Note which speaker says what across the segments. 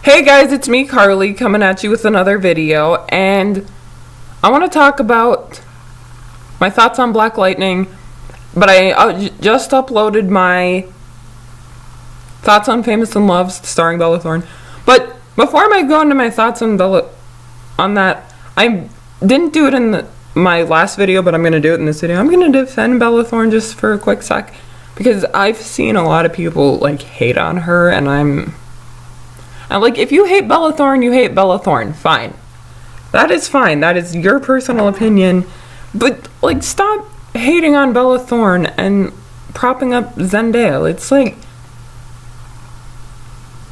Speaker 1: Hey guys, it's me, Carly, coming at you with another video, and I want to talk about my thoughts on Black Lightning, but I just uploaded my thoughts on Famous and Loved, starring Bella Thorne. But before I go into my thoughts on that, I didn't do it in my last video, but I'm going to do it in this video. I'm going to defend Bella Thorne just for a quick sec, because I've seen a lot of people, hate on her, and I'm like, if you hate Bella Thorne, you hate Bella Thorne. Fine. That is fine. That is your personal opinion. But, stop hating on Bella Thorne and propping up Zendaya. It's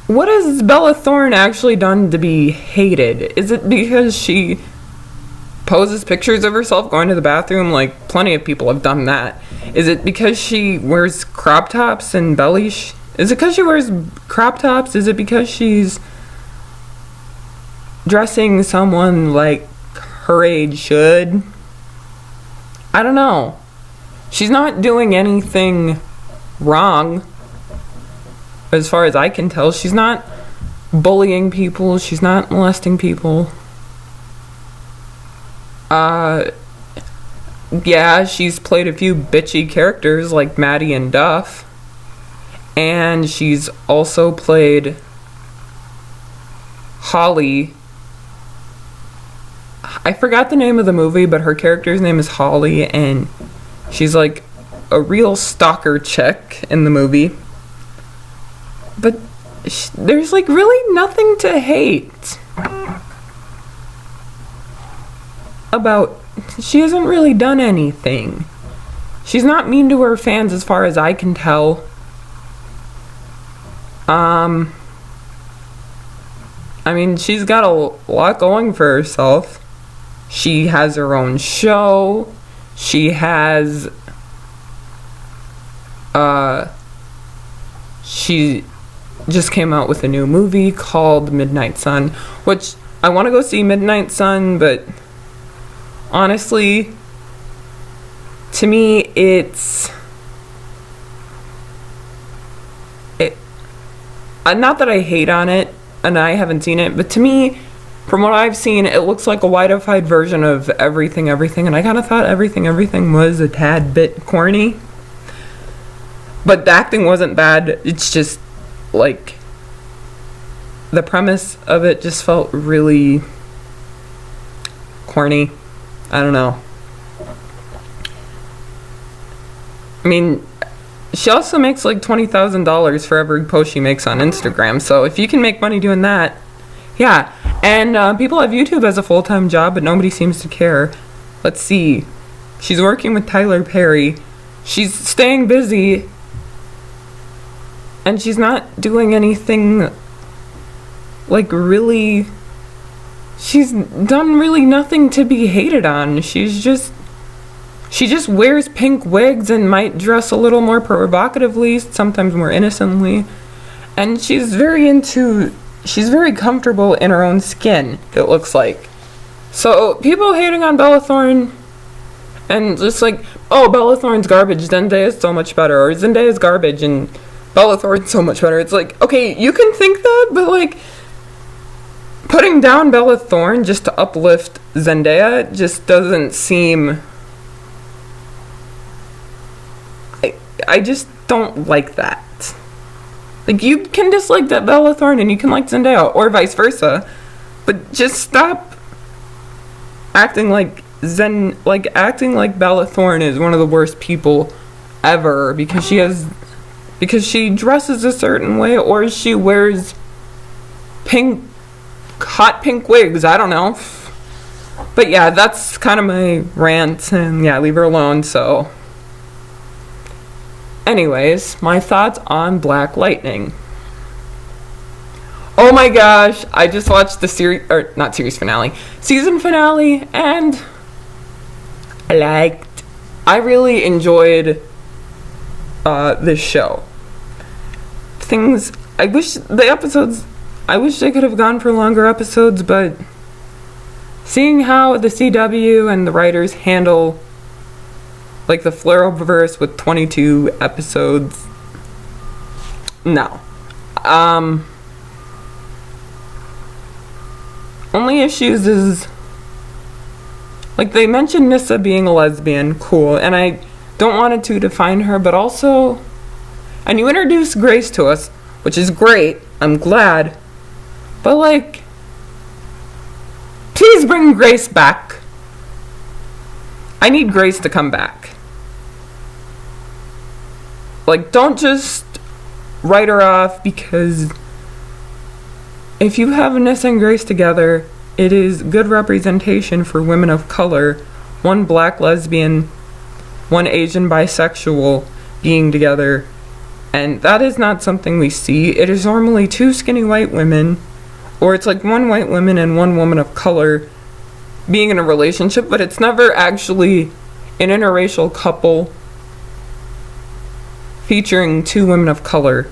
Speaker 1: what has Bella Thorne actually done to be hated? Is it because she poses pictures of herself going to the bathroom? Plenty of people have done that. Is it because she wears crop tops and belly Is it because she wears crop tops? Is it because she's dressing someone like her age should? I don't know. She's not doing anything wrong, as far as I can tell. She's not bullying people. She's not molesting people. Yeah, she's played a few bitchy characters like Maddie and Duff. And she's also played Holly. I forgot the name of the movie, but her character's name is Holly, and she's a real stalker chick in the movie. But there's really nothing to hate about. She hasn't really done anything. She's not mean to her fans as far as I can tell. I mean, she's got a lot going for herself. She has her own show. She has, she just came out with a new movie called Midnight Sun, which I want to go see Midnight Sun, but honestly, to me, it's not that I hate on it, and I haven't seen it, but to me, from what I've seen, it looks like a whiteified version of Everything, and I kind of thought Everything was a tad bit corny. But the acting wasn't bad. It's just, the premise of it just felt really corny. I don't know. I mean, she also makes $20,000 for every post she makes on Instagram. So if you can make money doing that, yeah. And people have YouTube as a full-time job, but nobody seems to care. Let's see. She's working with Tyler Perry. She's staying busy. And she's not doing anything really. She's done really nothing to be hated on. She just wears pink wigs and might dress a little more provocatively, sometimes more innocently. And she's very comfortable in her own skin, it looks like. So, people hating on Bella Thorne, and just oh, Bella Thorne's garbage, Zendaya's so much better, or Zendaya's garbage and Bella Thorne's so much better. It's okay, you can think that, but putting down Bella Thorne just to uplift Zendaya just doesn't seem. I just don't like that. You can dislike that Bella Thorne and you can like Zendaya, or vice versa, but just stop acting like Bella Thorne is one of the worst people ever because she dresses a certain way, or she wears hot pink wigs. I don't know. But yeah, that's kind of my rant, and yeah, leave her alone. So anyways, my thoughts on Black Lightning. Oh my gosh, I just watched the season finale, and I really enjoyed this show. I wish they could have gone for longer episodes, but seeing how the CW and the writers handle the Flareverse with 22 episodes, no. I don't know. I just don't like that. Like, you can dislike that Bella Thorne and you can like Zendaya, or vice versa, but just stop acting like Bella Thorne is one of the worst people ever because she only issues is, like, they mentioned Nissa being a lesbian, cool, and I don't want it to define her, but also, and you introduce Grace to us, which is great, I'm glad, but, like, please bring Grace back. I need Grace to come back. Like, don't just write her off, because if you have Nissa and Grace together, it is good representation for women of color, one black lesbian, one Asian bisexual being together, and that is not something we see. It is normally two skinny white women, or it's like one white woman and one woman of color being in a relationship, but it's never actually an interracial couple featuring two women of color.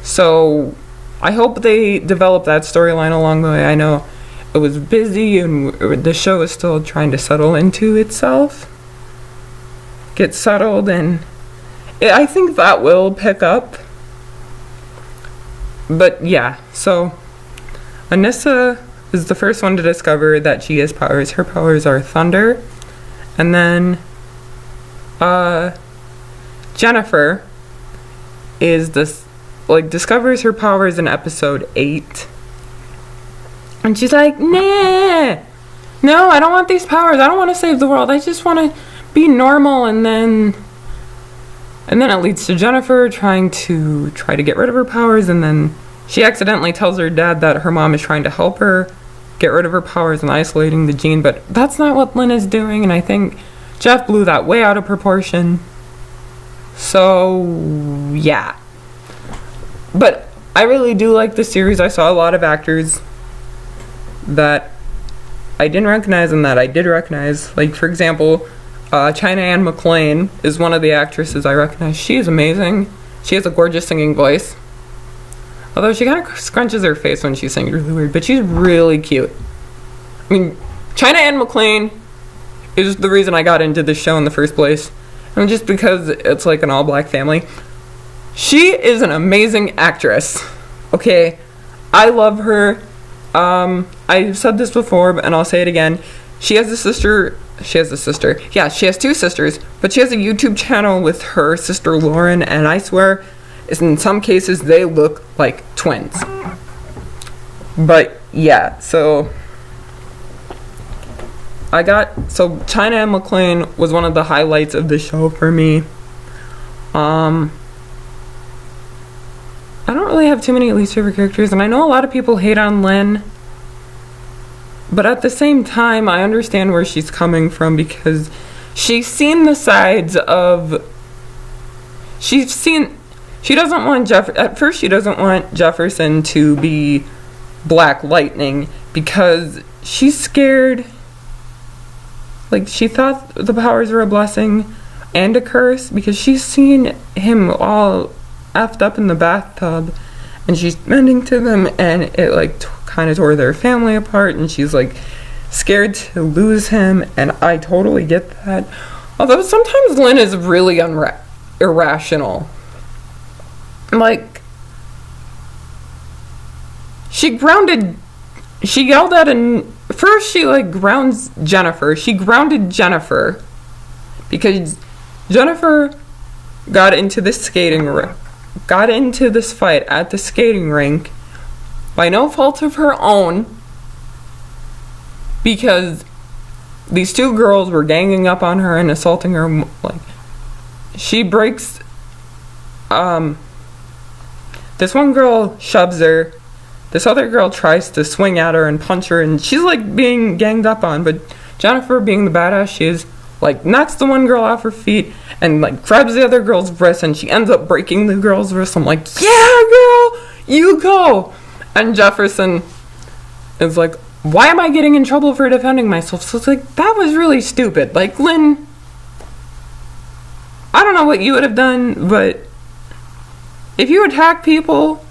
Speaker 1: So I hope they develop that storyline along the way. I know it was busy and the show is still trying to settle into itself, get settled, and I think that will pick up. But yeah, so Anissa is the first one to discover that she has powers. Her powers are thunder. And then Jennifer is this, like, discovers her powers in episode 8. And she's like, nah, no, I don't want these powers. I don't want to save the world. I just want to be normal. And then it leads to Jennifer trying to get rid of her powers, and then she accidentally tells her dad that her mom is trying to help her get rid of her powers and isolating the gene, but that's not what Lynn is doing, and I think Jeff blew that way out of proportion. So, yeah. But I really do like the series. I saw a lot of actors that I didn't recognize and that I did recognize. Like, for example, China Ann McClain is one of the actresses I recognize. She is amazing. She has a gorgeous singing voice. Although she kind of scrunches her face when she sings, really weird, but she's really cute. I mean, China Ann McClain is the reason I got into this show in the first place. And just because it's like an all-black family. She is an amazing actress. Okay, I love her. I've said this before, and I'll say it again. She has a sister. Yeah, she has two sisters, but she has a YouTube channel with her sister Lauren, and I swear, in some cases, they look like twins. But, yeah, so China Ann McClain was one of the highlights of the show for me. I don't really have too many least favorite characters, and I know a lot of people hate on Lynn, but at the same time, I understand where she's coming from, because she's seen the sides of... She doesn't want at first she doesn't want Jefferson to be Black Lightning, because she's scared. Like, she thought the powers were a blessing and a curse, because she's seen him all effed up in the bathtub, and she's mending to them, and it, like, kind of tore their family apart, and she's, like, scared to lose him, and I totally get that. Although sometimes Lynn is really irrational. Like, she yelled at, and first she, like, grounds Jennifer. She grounded Jennifer because Jennifer got into this fight at the skating rink by no fault of her own, because these two girls were ganging up on her and assaulting her. Like, she breaks, this one girl shoves her, this other girl tries to swing at her and punch her, and she's, like, being ganged up on, but Jennifer, being the badass she is, like, knocks the one girl off her feet and, like, grabs the other girl's wrist, and she ends up breaking the girl's wrist. I'm like, yeah, girl, you go. And Jefferson is like, why am I getting in trouble for defending myself? So it's like, that was really stupid. Like, Lynn, I don't know what you would have done, but if you attack people,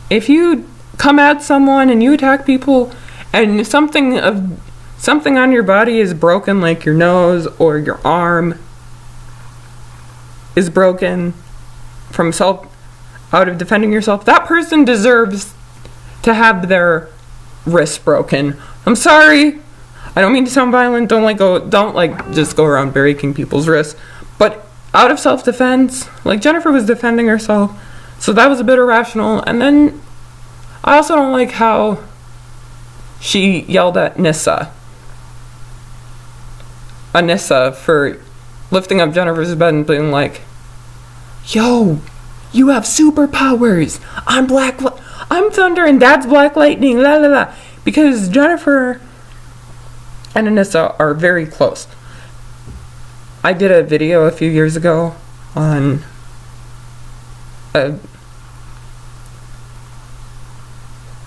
Speaker 1: if you come at someone and you attack people and something on your body is broken, like your nose or your arm is broken out of defending yourself, that person deserves to have their wrist broken. I'm sorry. I don't mean to sound violent. Don't just go around breaking people's wrists. But out of self-defense, like Jennifer was defending herself, so that was a bit irrational. And then I also don't like how she yelled at Anissa for lifting up Jennifer's bed and being like, "Yo, you have superpowers. I'm Thunder and Dad's Black Lightning, la la la." Because Jennifer and Anissa are very close. I did a video a few years ago on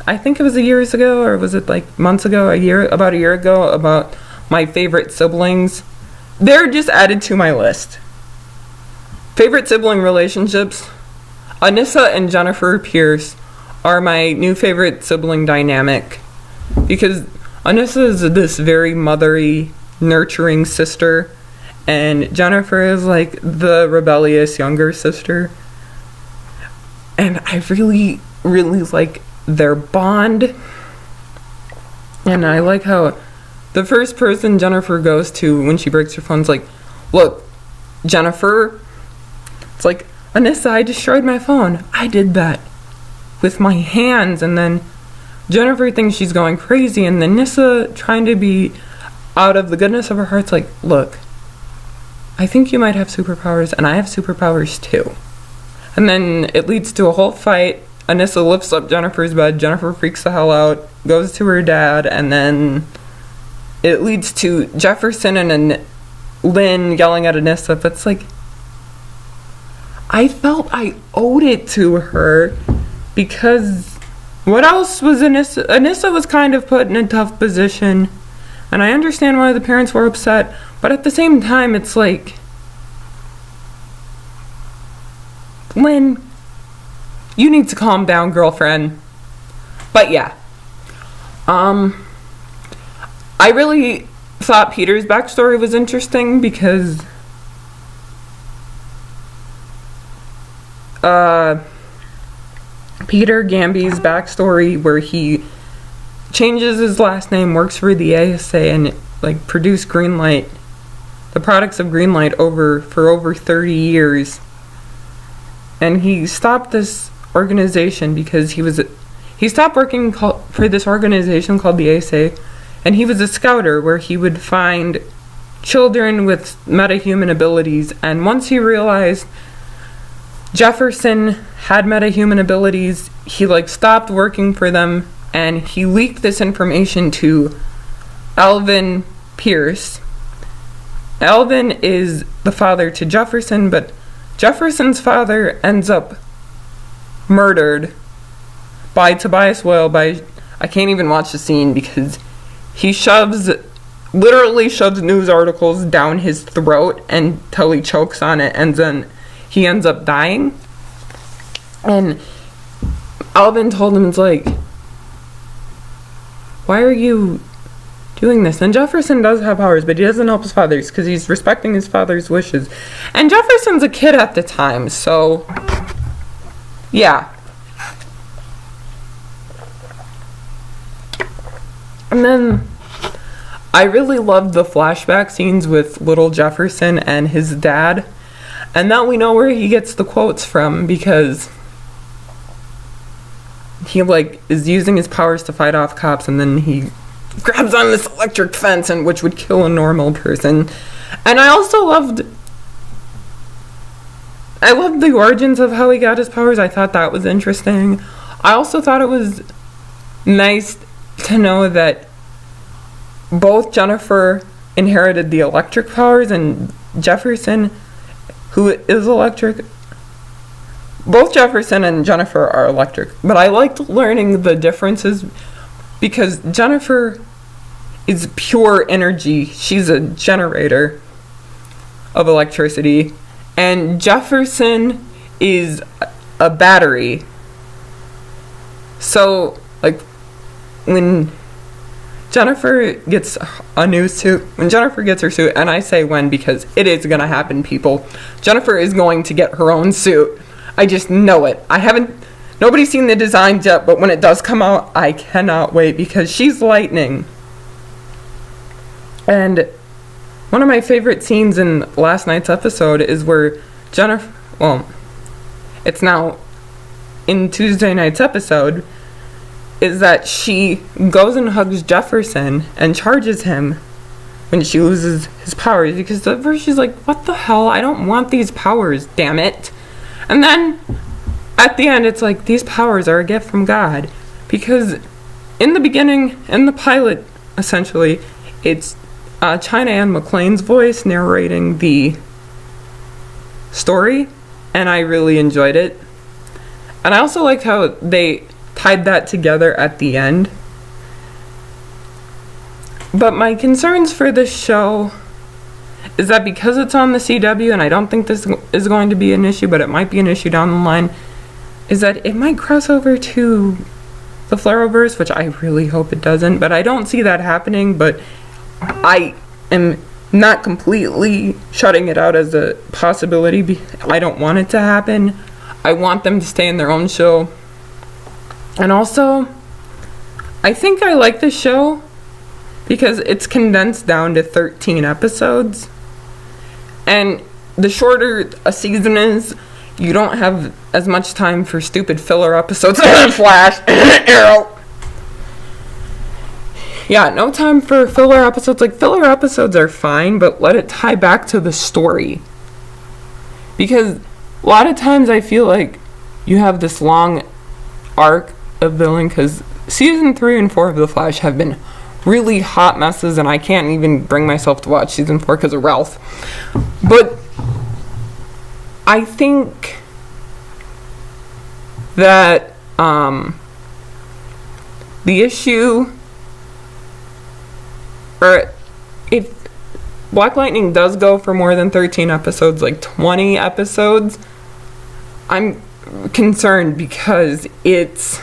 Speaker 1: I think it was years ago, or was it like months ago, about a year ago, about my favorite siblings. They're just added to my list. Favorite sibling relationships. Anissa and Jennifer Pierce are my new favorite sibling dynamic, because Anissa is this very mothery, nurturing sister, and Jennifer is like the rebellious younger sister. And I really, really like their bond. And I like how the first person Jennifer goes to when she breaks her phone is like, "Look, Jennifer," it's like, "Anissa, I destroyed my phone. I did that with my hands." And then Jennifer thinks she's going crazy, and then Anissa, trying to be out of the goodness of her heart's like, "Look, I think you might have superpowers, and I have superpowers too." And then it leads to a whole fight. Anissa lifts up Jennifer's bed. Jennifer freaks the hell out, goes to her dad, and then it leads to Jefferson and Lynn yelling at Anissa. But it's like, I felt I owed it to her, because what else was Anissa? Anissa was kind of put in a tough position, and I understand why the parents were upset, but at the same time, it's like, Lynn, you need to calm down, girlfriend. But yeah. I really thought Peter's backstory was interesting, because Peter Gamby's backstory, where he changes his last name, works for the ASA, and like produced Greenlight, the products of Greenlight for over 30 years. And he stopped this organization because he stopped working for this organization called the ASA, and he was a scouter where he would find children with metahuman abilities. And once he realized Jefferson had metahuman abilities, he stopped working for them, and he leaked this information to Alvin Pierce. Alvin is the father to Jefferson, but Jefferson's father ends up murdered by Tobias Whale. I can't even watch the scene because he literally shoves news articles down his throat until he chokes on it, and then he ends up dying. And Alvin told him, it's like, "Why are you doing this?" And Jefferson does have powers, but he doesn't help his father's because he's respecting his father's wishes. And Jefferson's a kid at the time, so yeah. And then I really loved the flashback scenes with little Jefferson and his dad. And now we know where he gets the quotes from, because he is using his powers to fight off cops, and then he grabs on this electric fence, which would kill a normal person. And I also loved the origins of how he got his powers. I thought that was interesting. I also thought it was nice to know that both Jennifer inherited the electric powers, and Jefferson, who is electric. Both Jefferson and Jennifer are electric. But I liked learning the differences, because Jennifer is pure energy. She's a generator of electricity. And Jefferson is a battery. So, when Jennifer gets a new suit, when Jennifer gets her suit, and I say when because it is going to happen, people. Jennifer is going to get her own suit. I just know it. Nobody's seen the designs yet, but when it does come out, I cannot wait because she's Lightning. And one of my favorite scenes in last night's episode is where Jennifer, well, it's now in Tuesday night's episode, is that she goes and hugs Jefferson and charges him when she loses his powers, because at first she's like, what the hell, I don't want these powers, damn it. And then at the end it's like, these powers are a gift from God, because in the beginning, in the pilot, essentially, it's China Ann McClain's voice narrating the story, and I really enjoyed it. And I also liked how they tied that together at the end. But my concerns for this show is that because it's on the CW, and I don't think this is going to be an issue, but it might be an issue down the line, is that it might cross over to the Flareverse, which I really hope it doesn't, but I don't see that happening. But I am not completely shutting it out as a possibility. I don't want it to happen. I want them to stay in their own show. And also, I think I like this show because it's condensed down to 13 episodes. And the shorter a season is, you don't have as much time for stupid filler episodes. Flash, Arrow. Yeah, no time for filler episodes. Like, filler episodes are fine, but let it tie back to the story. Because a lot of times I feel like you have this long arc of villain, because season 3 and 4 of The Flash have been really hot messes, and I can't even bring myself to watch season 4 because of Ralph. But I think that the issue, or if Black Lightning does go for more than 13 episodes, like 20 episodes, I'm concerned because it's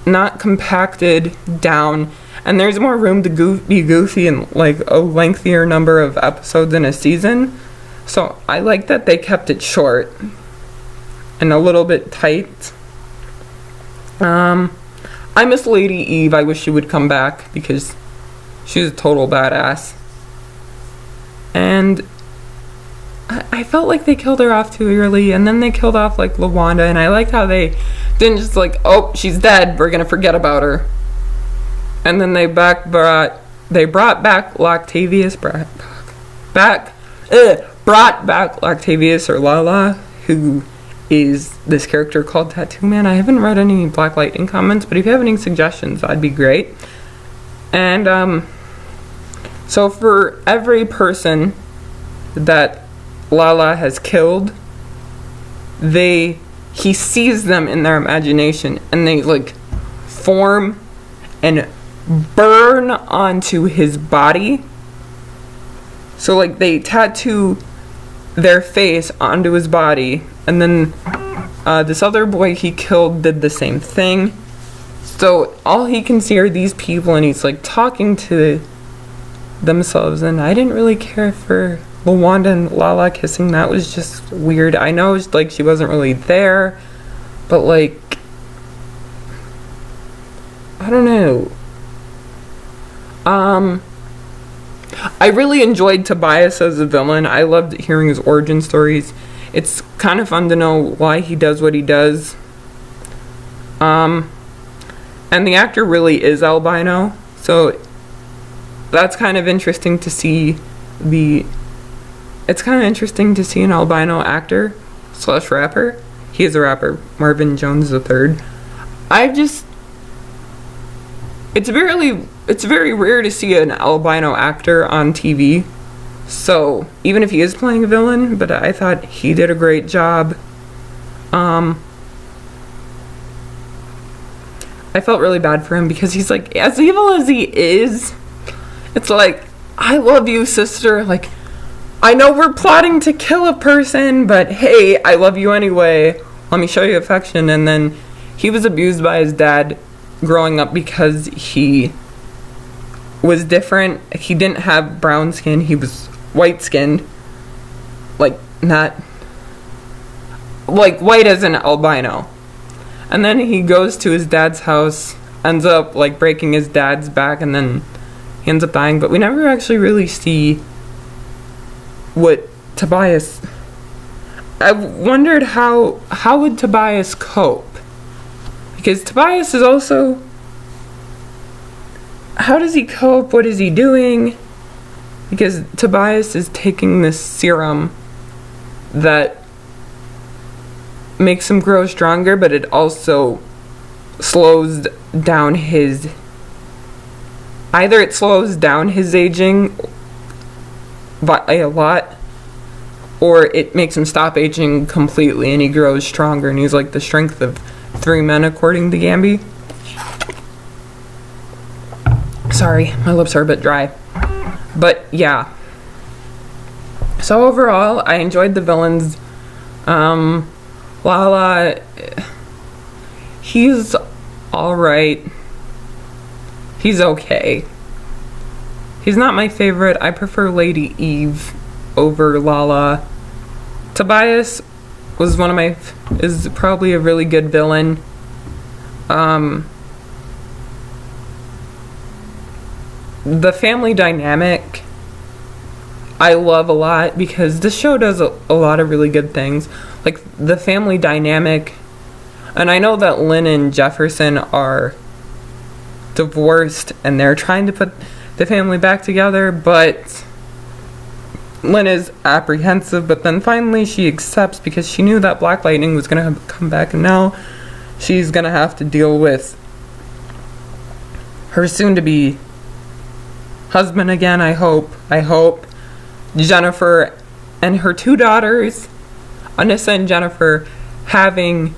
Speaker 1: not compacted down, and there's more room to be goofy and like a lengthier number of episodes in a season. So I like that they kept it short and a little bit tight. I miss Lady Eve. I wish she would come back because she's a total badass. And I felt like they killed her off too early, and then they killed off like LaWanda, and I liked how they didn't just like, oh, she's dead, we're gonna forget about her. And then they brought back Loctavius, brought back Loctavius, or Lala, who is this character called Tattoo Man. I haven't read any Black Lightning comments, but if you have any suggestions, that'd be great. And so for every person that Lala has killed, he sees them in their imagination, and they like form and burn onto his body. So like they tattoo their face onto his body, and then this other boy he killed did the same thing. So all he can see are these people, and he's like talking to themselves. And I didn't really care for LaWanda and Lala kissing. That was just weird. I know it's like she wasn't really there, but like, I don't know. I really enjoyed Tobias as a villain. I loved hearing his origin stories. It's kind of fun to know why he does what he does. And the actor really is albino, so that's kind of interesting to see. It's kind of interesting to see an albino actor / rapper. He is a rapper, Marvin Jones III. It's very rare to see an albino actor on TV. So even if he is playing a villain, but I thought he did a great job. I felt really bad for him because he's like, as evil as he is, it's like, I love you, sister. Like, I know we're plotting to kill a person, but hey, I love you anyway. Let me show you affection. And then he was abused by his dad growing up because he was different. He didn't have brown skin. He was white skinned. Like, not... like white as an albino. And then he goes to his dad's house, ends up like breaking his dad's back, and then he ends up dying. But we never actually really see what Tobias... I wondered how would Tobias cope? Because Tobias is also... How does he cope? What is he doing? Because Tobias is taking this serum that makes him grow stronger, but it also slows down his... Either it slows down his aging by a lot, or it makes him stop aging completely and he grows stronger and he's like the strength of 3 men according to Gamby. Sorry, my lips are a bit dry. But yeah. So overall, I enjoyed the villains. Lala, he's alright. He's okay. He's not my favorite. I prefer Lady Eve over Lala. Tobias was is probably a really good villain. The family dynamic I love a lot because this show does a lot of really good things. Like the family dynamic, and I know that Lynn and Jefferson are divorced and they're trying to put the family back together, but Lynn is apprehensive, but then finally she accepts because she knew that Black Lightning was going to come back, and now she's going to have to deal with her soon-to-be husband again, I hope. Jennifer and her 2 daughters, Anissa and Jennifer, having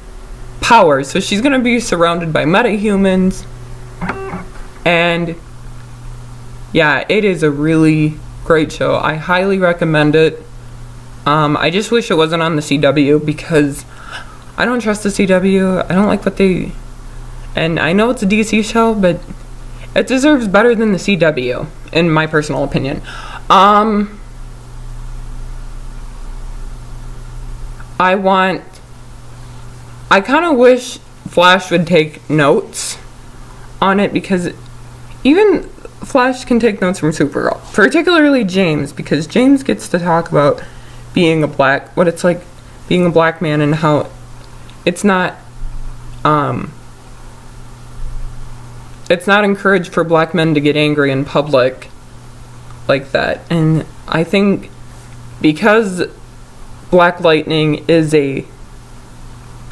Speaker 1: powers. So she's going to be surrounded by metahumans. And yeah, it is a really great show. I highly recommend it. I just wish it wasn't on the CW because I don't trust the CW. I don't like what they... And I know it's a DC show, but it deserves better than the CW, in my personal opinion. I kind of wish Flash would take notes on it, because even Flash can take notes from Supergirl, particularly James, because James gets to talk about what it's like being a black man, and how it's not encouraged for black men to get angry in public like that. And I think because Black Lightning is a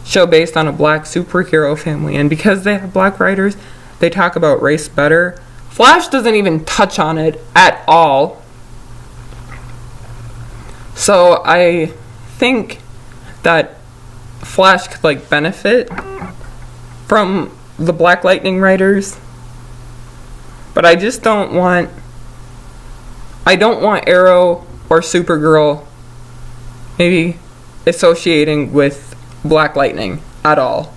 Speaker 1: show based on a black superhero family, and because they have black writers, they talk about race better. Flash doesn't even touch on it at all. So I think that Flash could benefit from the Black Lightning writers. But I just don't want Arrow or Supergirl maybe associating with Black Lightning at all.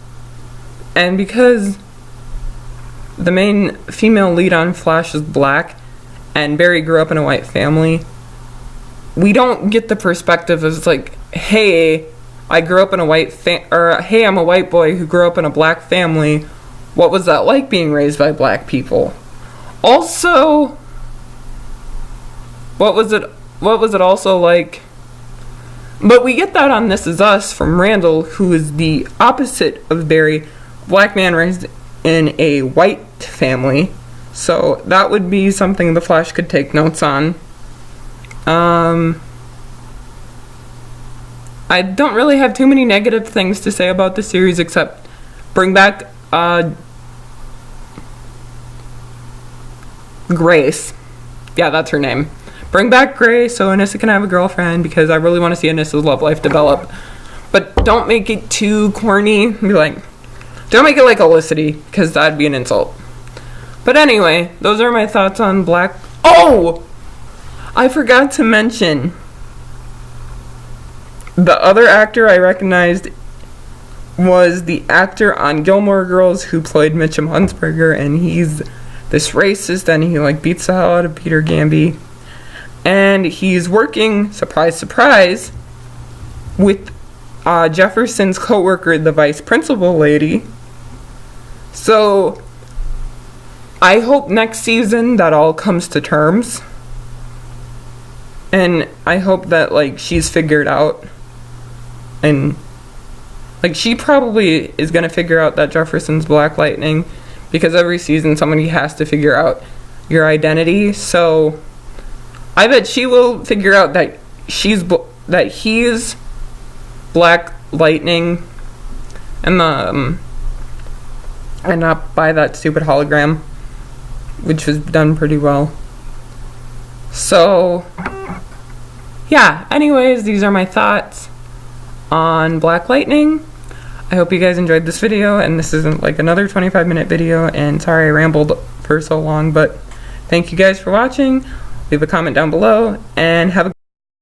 Speaker 1: And because the main female lead on Flash is black, and Barry grew up in a white family, we don't get the perspective of hey, I grew up in a white hey, I'm a white boy who grew up in a black family. What was that like being raised by black people? Also, what was it also like? But we get that on This Is Us from Randall, who is the opposite of Barry, black man raised in a white family. So that would be something the Flash could take notes on. I don't really have too many negative things to say about the series, except bring back Grace. Yeah, that's her name. Bring back Grace so Anissa can have a girlfriend, because I really want to see Anissa's love life develop. But don't make it too corny. Don't make it like Olicity, because that'd be an insult. But anyway, those are my thoughts on Black... Oh! I forgot to mention the other actor I recognized was the actor on Gilmore Girls who played Mitchum Huntsberger, and he's this racist, and he beats the hell out of Peter Gamby. And he's working, surprise, surprise, with Jefferson's co-worker, the vice principal lady. So I hope next season that all comes to terms. And I hope that, like, she's figured out. And, like, she probably is going to figure out that Jefferson's Black Lightning. Because every season somebody has to figure out your identity. So I bet she will figure out that he's Black Lightning. And and not buy that stupid hologram, which was done pretty well. So yeah, anyways, these are my thoughts on Black Lightning. I hope you guys enjoyed this video, and this isn't like another 25-minute video, and sorry I rambled for so long, but thank you guys for watching. Leave a comment down below, and have a